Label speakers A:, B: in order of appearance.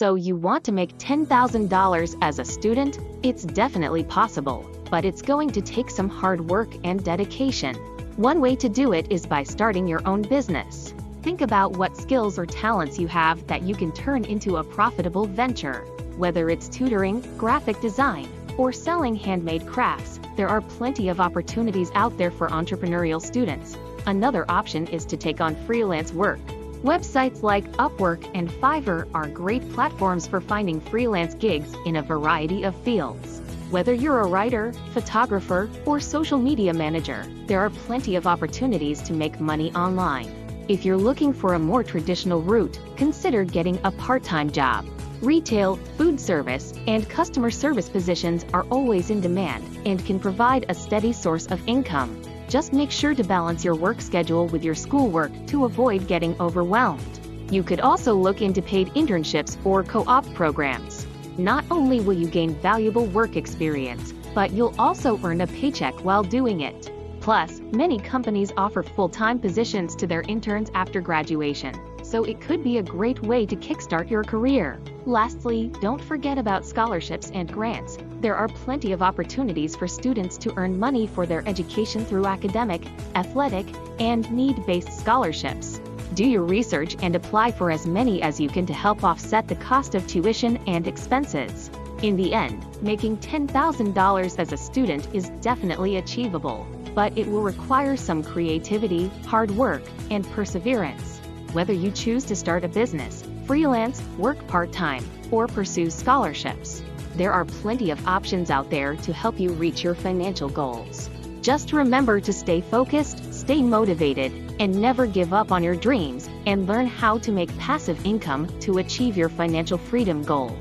A: So you want to make $10,000 as a student? It's definitely possible, but it's going to take some hard work and dedication. One way to do it is by starting your own business. Think about what skills or talents you have that you can turn into a profitable venture. Whether it's tutoring, graphic design, or selling handmade crafts, there are plenty of opportunities out there for entrepreneurial students. Another option is to take on freelance work. Websites like Upwork and Fiverr are great platforms for finding freelance gigs in a variety of fields. Whether you're a writer, photographer, or social media manager, there are plenty of opportunities to make money online. If you're looking for a more traditional route, consider getting a part-time job. Retail, food service, and customer service positions are always in demand and can provide a steady source of income. Just make sure to balance your work schedule with your schoolwork to avoid getting overwhelmed. You could also look into paid internships or co-op programs. Not only will you gain valuable work experience, but you'll also earn a paycheck while doing it. Plus, many companies offer full-time positions to their interns after graduation, so it could be a great way to kickstart your career. Lastly, don't forget about scholarships and grants. There are plenty of opportunities for students to earn money for their education through academic, athletic, and need-based scholarships. Do your research and apply for as many as you can to help offset the cost of tuition and expenses. In the end, making $10,000 as a student is definitely achievable, but it will require some creativity, hard work, and perseverance. Whether you choose to start a business, freelance, work part-time, or pursue scholarships, there are plenty of options out there to help you reach your financial goals. Just remember to stay focused, stay motivated, and never give up on your dreams, and learn how to make passive income to achieve your financial freedom goal.